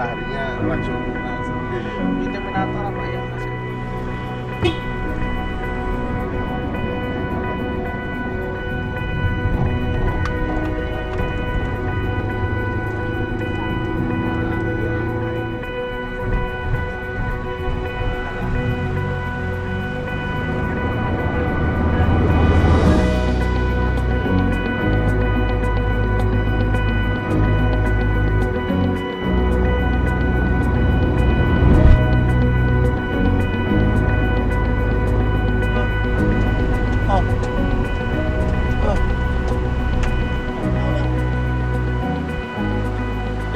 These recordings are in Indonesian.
mataharinya langsung Di Terminator apa ya Mas?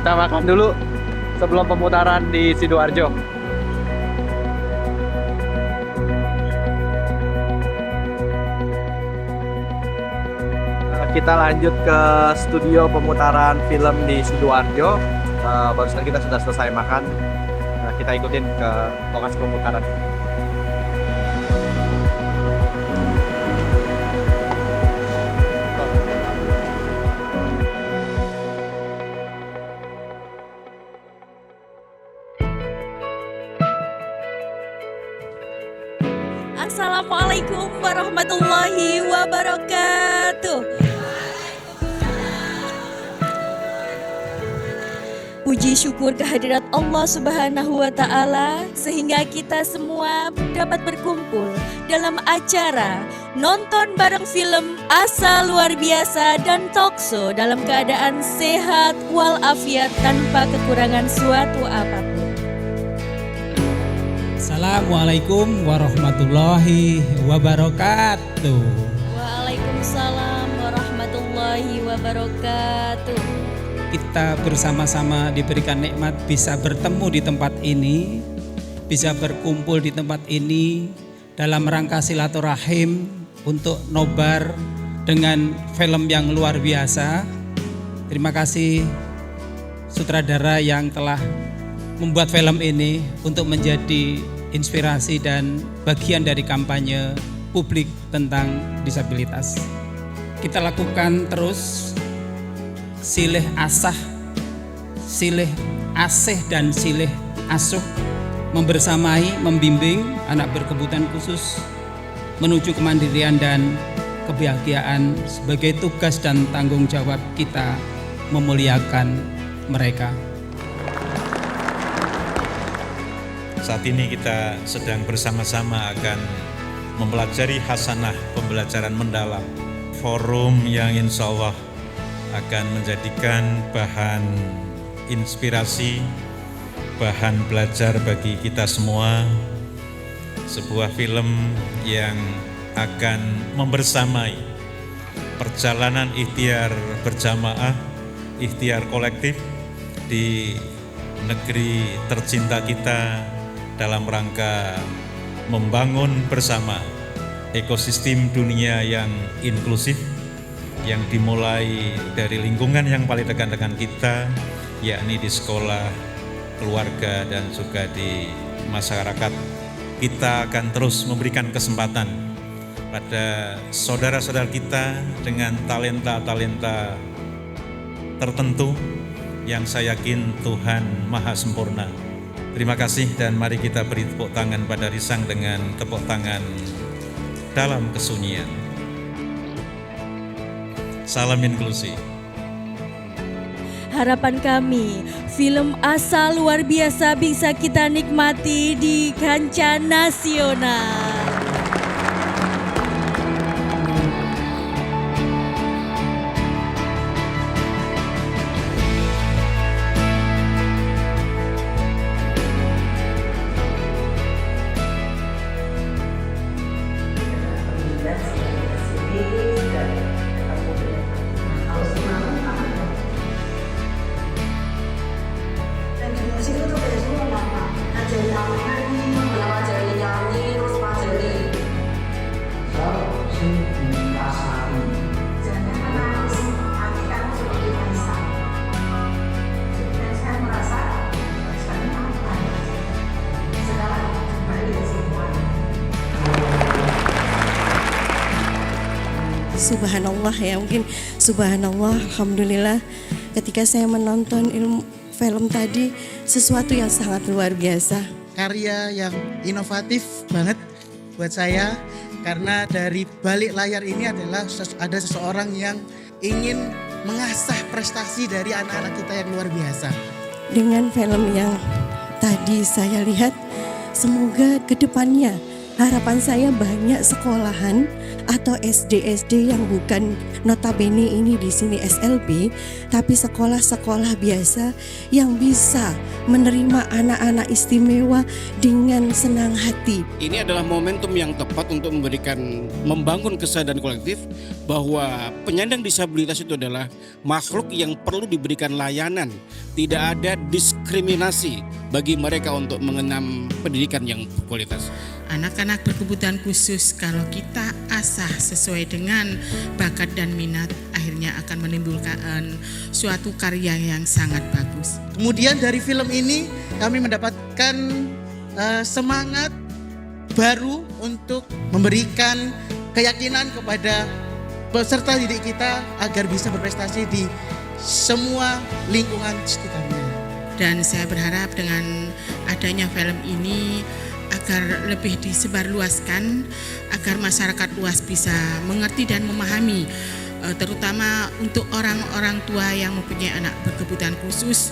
Kita makan dulu sebelum pemutaran di Sidoarjo. Kita lanjut ke studio pemutaran film di Sidoarjo. Barusan kita sudah selesai makan. Kita ikutin ke lokasi pemutaran. Assalamualaikum warahmatullahi wabarakatuh. Puji syukur kehadirat Allah Subhanahu wa Ta'ala, sehingga kita semua dapat berkumpul dalam acara nonton bareng film Asa Luar Biasa dan Talkshow dalam keadaan sehat walafiat tanpa kekurangan suatu apapun. Assalamualaikum warahmatullahi wabarakatuh. Waalaikumsalam warahmatullahi wabarakatuh. Kita bersama-sama diberikan nikmat bisa bertemu di tempat ini, bisa berkumpul di tempat ini dalam rangka silaturahim untuk nobar dengan film yang luar biasa. Terima kasih sutradara yang telah membuat film ini untuk menjadi inspirasi dan bagian dari kampanye publik tentang disabilitas. Kita lakukan terus silih asah, silih asih dan silih asuh, membersamai, membimbing anak berkebutuhan khusus menuju kemandirian dan kebahagiaan sebagai tugas dan tanggung jawab kita memuliakan mereka. Saat ini kita sedang bersama-sama akan mempelajari hasanah pembelajaran mendalam, forum yang insya Allah akan menjadikan bahan inspirasi, bahan belajar bagi kita semua. Sebuah film yang akan membersamai perjalanan ikhtiar berjamaah, ikhtiar kolektif di negeri tercinta kita dalam rangka membangun bersama ekosistem dunia yang inklusif, yang dimulai dari lingkungan yang paling dekat dengan kita, yakni di sekolah, keluarga, dan juga di masyarakat. Kita akan terus memberikan kesempatan pada saudara-saudara kita dengan talenta-talenta tertentu yang saya yakin Tuhan Maha Sempurna. Terima kasih dan mari kita beri tepuk tangan pada Risang dengan tepuk tangan dalam kesunyian. Salam inklusi. Harapan kami, film Asa Luar Biasa bisa kita nikmati di kancah nasional. Subhanallah ya, mungkin subhanallah, alhamdulillah ketika saya menonton film tadi sesuatu yang sangat luar biasa. Karya yang inovatif banget buat saya, karena dari balik layar ini adalah ada seseorang yang ingin mengasah prestasi dari anak-anak kita yang luar biasa. Dengan film yang tadi saya lihat, semoga ke depannya harapan saya banyak sekolahan atau SD-SD yang bukan notabene ini di sini SLB, tapi sekolah-sekolah biasa yang bisa menerima anak-anak istimewa dengan senang hati. Ini adalah momentum yang tepat untuk membangun kesadaran kolektif bahwa penyandang disabilitas itu adalah makhluk yang perlu diberikan layanan. Tidak ada diskriminasi bagi mereka untuk mengenyam pendidikan yang berkualitas. Anak-anak berkebutuhan khusus kalau kita asah sesuai dengan bakat dan minat, akhirnya akan menimbulkan suatu karya yang sangat bagus. Kemudian dari film ini kami mendapatkan semangat baru untuk memberikan keyakinan kepada peserta didik kita agar bisa berprestasi di semua lingkungan sekitarnya. Dan saya berharap dengan adanya film ini agar lebih disebarluaskan, agar masyarakat luas bisa mengerti dan memahami, terutama untuk orang-orang tua yang mempunyai anak berkebutuhan khusus,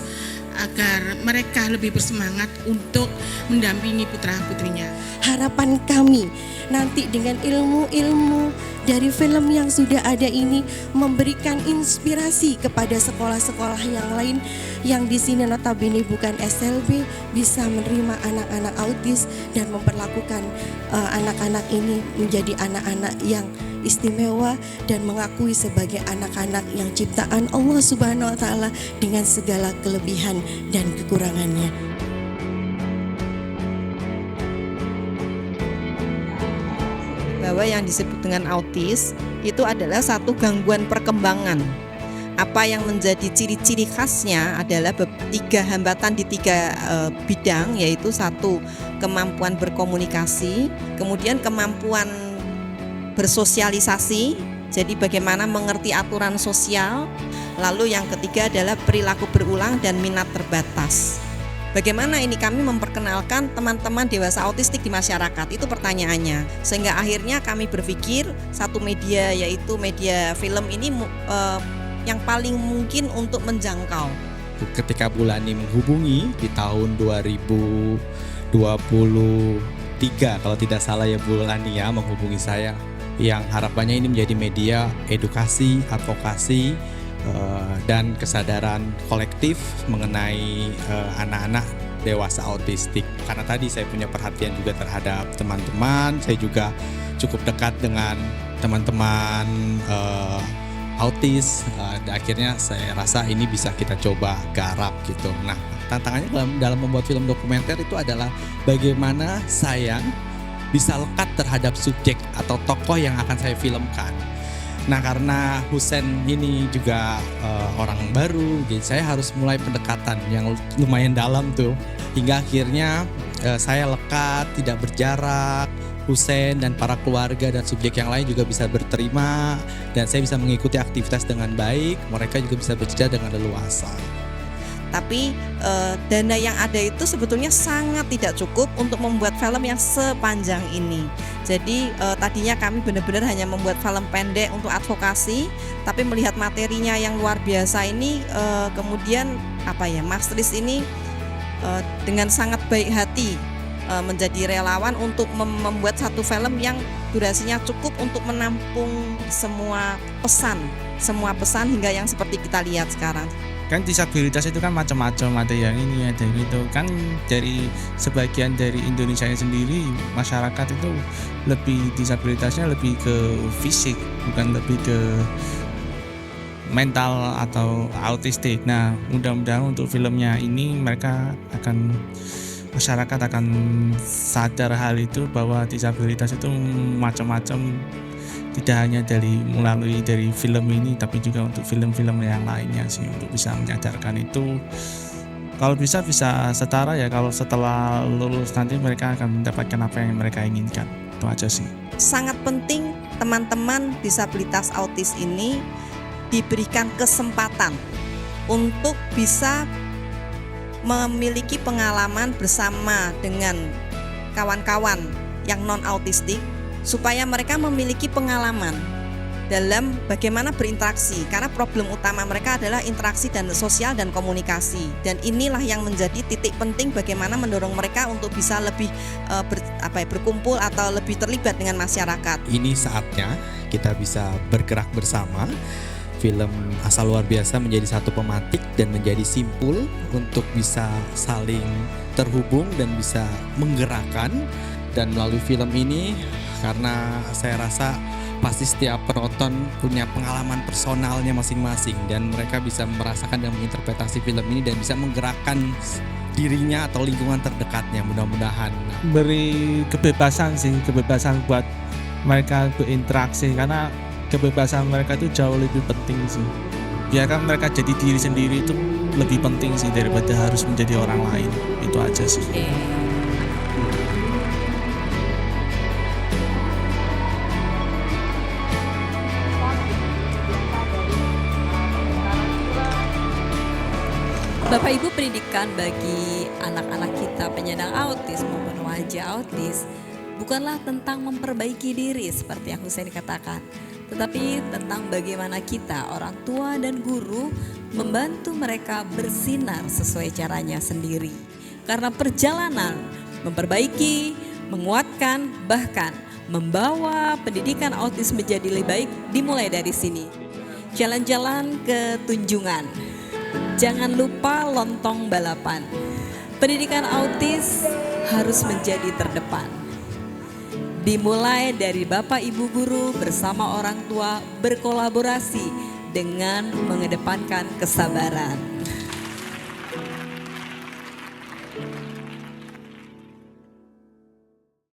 agar mereka lebih bersemangat untuk mendampingi putra-putrinya. Harapan kami nanti dengan ilmu-ilmu dari film yang sudah ada ini memberikan inspirasi kepada sekolah-sekolah yang lain yang di sini notabene bukan SLB bisa menerima anak-anak autis dan memperlakukan anak-anak ini menjadi anak-anak yang istimewa dan mengakui sebagai anak-anak yang ciptaan Allah Subhanahu wa taala dengan segala kelebihan dan kekurangannya. Bahwa yang disebut dengan autis itu adalah satu gangguan perkembangan. Apa yang menjadi ciri-ciri khasnya adalah 3 hambatan di 3 bidang, yaitu 1 kemampuan berkomunikasi, kemudian kemampuan bersosialisasi, jadi bagaimana mengerti aturan sosial, lalu yang ketiga adalah perilaku berulang dan minat terbatas. Bagaimana ini kami memperkenalkan teman-teman dewasa autistik di masyarakat, itu pertanyaannya. Sehingga akhirnya kami berpikir satu media, yaitu media film ini yang paling mungkin untuk menjangkau. Ketika Bulani menghubungi di tahun 2023 kalau tidak salah ya Bulani ya menghubungi saya, yang harapannya ini menjadi media edukasi, advokasi, dan kesadaran kolektif mengenai anak-anak dewasa autistik. Karena tadi saya punya perhatian juga terhadap teman-teman, saya juga cukup dekat dengan teman-teman autis. Akhirnya saya rasa ini bisa kita coba garap gitu. Nah, tantangannya dalam membuat film dokumenter itu adalah bagaimana saya bisa lekat terhadap subjek atau tokoh yang akan saya filmkan. Nah, karena Husen ini juga orang baru, jadi saya harus mulai pendekatan yang lumayan dalam tuh. Hingga akhirnya saya lekat, tidak berjarak. Husen dan para keluarga dan subjek yang lain juga bisa berterima, dan saya bisa mengikuti aktivitas dengan baik. Mereka juga bisa bercerita dengan leluasa. Tapi dana yang ada itu sebetulnya sangat tidak cukup untuk membuat film yang sepanjang ini. Jadi tadinya kami benar-benar hanya membuat film pendek untuk advokasi, tapi melihat materinya yang luar biasa ini, kemudian Mas Tris ini dengan sangat baik hati menjadi relawan untuk membuat satu film yang durasinya cukup untuk menampung semua pesan hingga yang seperti kita lihat sekarang. Kan disabilitas itu kan macam-macam, ada yang ini, ada yang itu. Kan dari sebagian dari Indonesia sendiri, masyarakat itu lebih disabilitasnya lebih ke fisik, bukan lebih ke mental atau autistik. Nah, mudah-mudahan untuk filmnya ini masyarakat akan sadar hal itu, bahwa disabilitas itu macam-macam. Tidak hanya melalui dari film ini, tapi juga untuk film-film yang lainnya sih, untuk bisa menyadarkan itu. Kalau bisa setara ya, kalau setelah lulus nanti mereka akan mendapatkan apa yang mereka inginkan. Itu aja sih. Sangat penting teman-teman disabilitas autis ini diberikan kesempatan untuk bisa memiliki pengalaman bersama dengan kawan-kawan yang non-autistik supaya mereka memiliki pengalaman dalam bagaimana berinteraksi, karena problem utama mereka adalah interaksi dan sosial dan komunikasi, dan inilah yang menjadi titik penting bagaimana mendorong mereka untuk bisa lebih berkumpul atau lebih terlibat dengan masyarakat. Ini saatnya kita bisa bergerak bersama. Film Asa Luar Biasa menjadi satu pemantik dan menjadi simpul untuk bisa saling terhubung dan bisa menggerakkan. Dan melalui film ini, karena saya rasa pasti setiap penonton punya pengalaman personalnya masing-masing dan mereka bisa merasakan dan menginterpretasi film ini dan bisa menggerakkan dirinya atau lingkungan terdekatnya, mudah-mudahan. Beri kebebasan buat mereka berinteraksi, karena kebebasan mereka itu jauh lebih penting sih. Biarkan mereka jadi diri sendiri itu lebih penting sih daripada harus menjadi orang lain. Itu aja sih. Bapak Ibu, pendidikan bagi anak-anak kita penyandang autis maupun remaja autis bukanlah tentang memperbaiki diri seperti yang Husain katakan, tetapi tentang bagaimana kita orang tua dan guru membantu mereka bersinar sesuai caranya sendiri. Karena perjalanan memperbaiki, menguatkan, bahkan membawa pendidikan autis menjadi lebih baik dimulai dari sini. Jalan-jalan ke Tunjungan. Jangan lupa lontong balapan. Pendidikan autis harus menjadi terdepan. Dimulai dari Bapak Ibu guru bersama orang tua berkolaborasi dengan mengedepankan kesabaran.